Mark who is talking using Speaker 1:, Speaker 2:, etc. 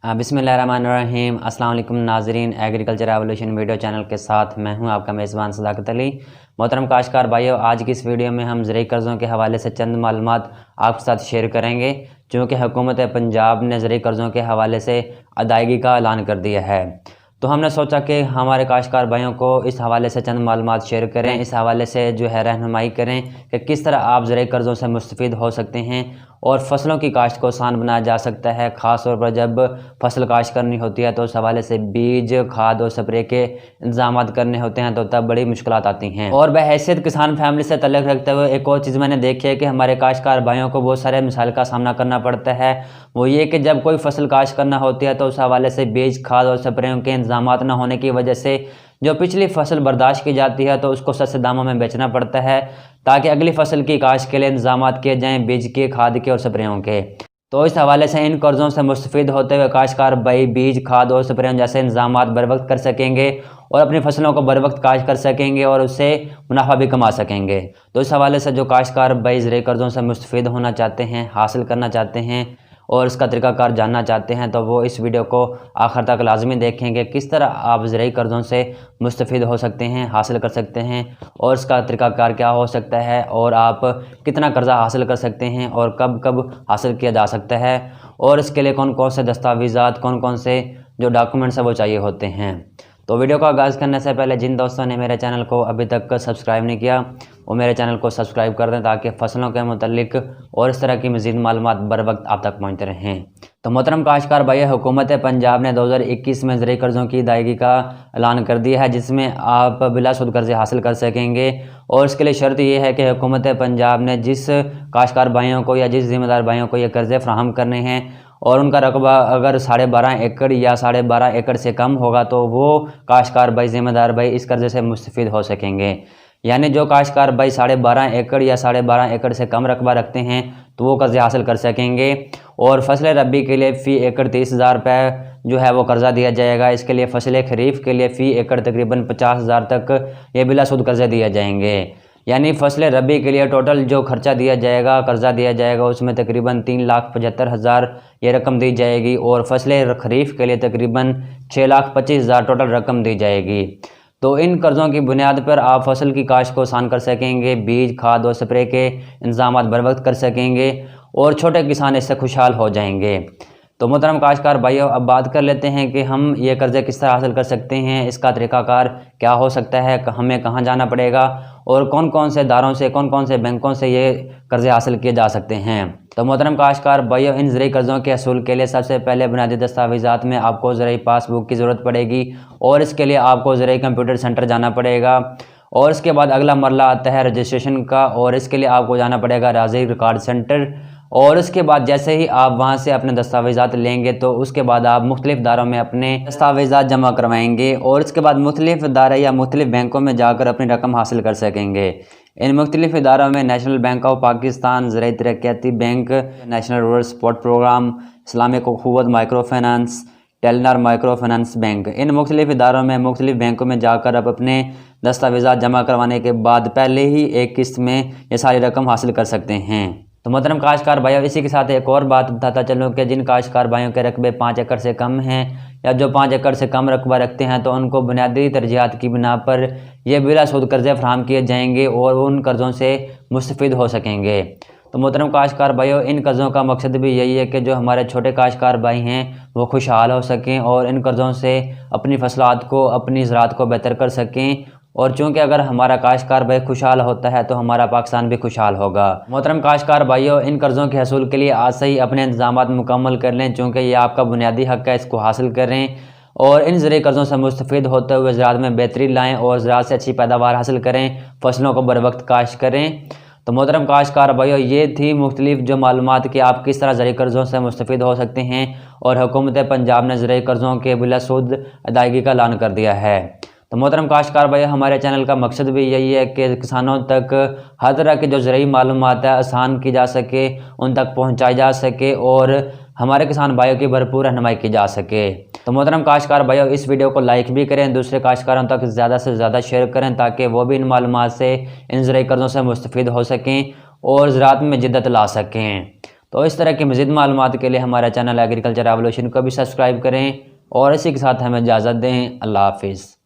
Speaker 1: बिस्मिल्लाहिर्रहमानिर्रहीम। अस्सलाम वालेकुम नाज़रीन, एग्रीकल्चर एवोल्यूशन वीडियो चैनल के साथ मैं हूं आपका मेज़बान सदाकत अली। मोहतरम काश्तकार भाइयों, आज की इस वीडियो में हम ज़रूरी कर्ज़ों के हवाले से चंद मालूमात आपके साथ शेयर करेंगे, चूँकि हुकूमत पंजाब ने ज़रूरी कर्ज़ों के हवाले से अदायगी का ऐलान कर दिया है। तो हमने सोचा कि हमारे काश्तकार भाइयों को इस हवाले से चंद मालूमात शेयर करें, इस हवाले से जो है रहनुमाई करें कि किस तरह आप ज़रूरी कर्ज़ों से मुस्तफ़ीद हो सकते हैं और फसलों की काश्त को आसान बनाया जा सकता है। ख़ास तौर पर जब फसल काश्त करनी होती है तो उस हवाले से बीज, खाद और स्प्रे के इंतजाम करने होते हैं तो तब बड़ी मुश्किलात आती हैं। और बहैसियत किसान फैमिली से तल्लुक़ रखते हुए एक और चीज़ मैंने देखी है कि हमारे काश्तकार भाइयों को बहुत सारे मसाइल का सामना करना पड़ता है। वो ये कि जब कोई फसल काश्त करना होती है तो उस हवाले से बीज, खाद और स्प्रेयों के इंतजाम न होने की वजह से जो पिछली फसल बर्दाश्त की जाती है तो उसको सस्ते दामों में बेचना पड़ता है, ताकि अगली फसल की काश्त के लिए इंतजाम किए जाएं, बीज के, खाद के और स्प्रेयों के। तो इस हवाले से इन कर्ज़ों से मुस्तफ़ीद होते हुए काश्तकार भाई बीज, खाद और स्प्रेयों जैसे इंतजाम बर वक्त कर सकेंगे और अपनी फसलों को बर वक्त काश्त कर सकेंगे और उससे मुनाफा भी कमा सकेंगे। तो इस हवाले से जो काश्तकार भाई ज़रूरी कर्ज़ों से मुस्तफ़ीद होना चाहते हैं, हासिल करना चाहते हैं और इसका तरीक़ाकार जानना चाहते हैं तो वो इस वीडियो को आखिर तक लाजमी देखेंगे। किस तरह आप ज़रूरी कर्ज़ों से मुस्तफ़ीद हो सकते हैं, हासिल कर सकते हैं और इसका तरीक़ाकार क्या हो सकता है और आप कितना कर्ज़ा हासिल कर सकते हैं और कब कब हासिल किया जा सकता है और इसके लिए कौन कौन से दस्तावेज़ात, कौन कौन से जो डॉक्यूमेंट्स है वो चाहिए होते हैं। तो वीडियो का आगाज़ करने से पहले जिन दोस्तों ने मेरे चैनल को अभी तक सब्सक्राइब नहीं किया वो मेरे चैनल को सब्सक्राइब कर दें, ताकि फसलों के मुतल्लिक और इस तरह की मज़ीद मालूमात बर वक्त आप तक पहुँचते रहें। तो मोहतरम काश्तकार भाई, हुकूमत पंजाब ने 2021 में ज़रूरी कर्ज़ों की अदायगी का ऐलान कर दिया है, जिसमें आप बिलाशुद कर्ज़े हासिल कर सकेंगे। और इसके लिए शर्त यह है कि हुकूमत पंजाब ने जिस काश्तकार भाइयों को या जिस ज़िम्मेदार भाइयों को ये कर्ज़े फ्राहम करने हैं और उनका रकबा अगर 12.5 एकड़ या 12.5 एकड़ से कम होगा तो वो काश्तकार भाई, ज़िम्मेदार भाई इस कर्ज़े से मुस्तफ़ीद हो सकेंगे। यानी जो काश्तकार भाई 12.5 एकड़ या 12.5 एकड़ से कम रकबा रखते हैं तो वो कर्ज़े हासिल कर सकेंगे। और फसल रबी के लिए फ़ी एकड़ 30,000 रुपये जो है वो कर्ज़ा दिया जाएगा। इसके लिए फसल खरीफ के लिए फ़ी एकड़ तकरीबन 50,000 तक ये बिलाशुद कर्ज़े दिए जाएंगे। यानी फसल रबी के लिए टोटल जो खर्चा दिया जाएगा, कर्ज़ा दिया जाएगा, उसमें तकरीबन 3,75,000 ये रकम दी जाएगी और फसल खरीफ के लिए तकरीबन 6,25,000 टोटल रकम दी जाएगी। तो इन कर्ज़ों की बुनियाद पर आप फसल की काश्त को आसान कर सकेंगे, बीज, खाद और स्प्रे के इंतजाम बर वक्त कर सकेंगे और छोटे किसान इससे खुशहाल हो जाएंगे। तो मोहतरम काश्तकार भाइयों, अब बात कर लेते हैं कि हम ये कर्ज़े किस तरह हासिल कर सकते हैं, इसका तरीक़ाकार क्या हो सकता है, हमें कहाँ जाना पड़ेगा और कौन कौन से इदारों से, कौन कौन से बैंकों से ये कर्ज़े हासिल किए जा सकते हैं। तो मोहतरम काश्तकार भाइयों, इन ज़रूरी कर्ज़ों के हसूल के लिए सबसे पहले बुनियादी दस्तावेज़ात में आपको ज़रूरी पासबुक की ज़रूरत पड़ेगी और इसके लिए आपको ज़रूरी कंप्यूटर सेंटर जाना पड़ेगा। और इसके बाद अगला मरला आता है रजिस्ट्रेशन का और इसके लिए आपको जाना पड़ेगा राज़ी रिकॉर्ड सेंटर। और उसके बाद जैसे ही आप वहां से अपने दस्तावेज़ात लेंगे तो उसके बाद आप मुख्तलिफ़ इदारों में अपने दस्तावेज़ात जमा करवाएंगे और इसके बाद मुख्तलिफ़ इदारे या मुख्तलिफ़ बैंकों में जाकर अपनी रकम हासिल कर सकेंगे। इन मुख्तलिफ़ इदारों में नेशनल बैंक ऑफ पाकिस्तान, ज़राई तरक्याती bank, national rural support programme, Islamic Akhuwat micro finance, Telenor micro finance bank, इन मुख्तलिफ़ इदारों में, मुख्तलिफ़ बैंकों में जाकर आप अपने दस्तावेज़ात जमा करवाने के बाद पहले ही एक किस्त में ये सारी रकम हासिल कर सकते हैं। तो मोहतरम काश्तकार भाइयों, इसी के साथ एक और बात बताता चलूँ कि जिन काश्तकार भाइयों के रकबे 5 एकड़ से कम हैं या जो 5 एकड़ से कम रकबा रखते हैं तो उनको बुनियादी तरजीहात की बिना पर ये बिलाशुद कर्ज़े फराहम किए जाएंगे और उन कर्ज़ों से मुस्तफ़ीद हो सकेंगे। तो मोहतरम काश्तकार भाइयों, इन कर्ज़ों का मकसद भी यही है कि जो हमारे छोटे काश्तकार भाई हैं वो खुशहाल हो सकें और इन कर्ज़ों से अपनी फसलात को, अपनी ज़राअत को बेहतर कर सकें। और चूँकि अगर हमारा काश्तकार भाई खुशहाल होता है तो हमारा पाकिस्तान भी खुशहाल होगा। मोहतरम काश्तकार भाइयों, इन कर्ज़ों के हसूल के लिए आज से ही अपने इंतजाम मुकम्मल कर लें, चूँकि ये आपका बुनियादी हक़ है, इसको हासिल करें और इन ज़रूरी कर्ज़ों से मुस्तफ़ीद होते हुए ज़राअत में बेहतरी लाएँ और ज़राअत से अच्छी पैदावार हासिल करें, फसलों को बर वक्त काश्त करें। तो मोहतरम काश्तकार भाइयों, ये थी मुख्तलिफ़ जो मालूमात कि आप किस तरह ज़रूरी कर्ज़ों से मुस्तफ़ीद हो सकते हैं और हुकूमत पंजाब ने ज़रूरी कर्ज़ों के बिलाशुद अदायगी का ऐलान कर दिया है। तो मोहतरम काश्तकार भाई, हमारे चैनल का मकसद भी यही है कि किसानों तक हर तरह की जो ज़रूरी मालूमात है आसान की जा सके, उन तक पहुंचाई जा सके और हमारे किसान भाइयों की भरपूर रहनुमाई की जा सके। तो मोहतरम काश्तकार भाइयों, इस वीडियो को लाइक भी करें, दूसरे काश्तकारों तक ज़्यादा से ज़्यादा शेयर करें ताकि वो भी इन मालूमात से, इन ज़रूरी कर्ज़ों से मुस्तफ़ीद हो सकें और ज़राअत में जिद्दत ला सकें। तो इस तरह की मज़ीद मालूमात के लिए हमारा चैनल एग्रीकल्चर रेवोल्यूशन को भी सब्सक्राइब करें और इसी के साथ हमें इजाज़त दें। अल्लाह हाफिज़।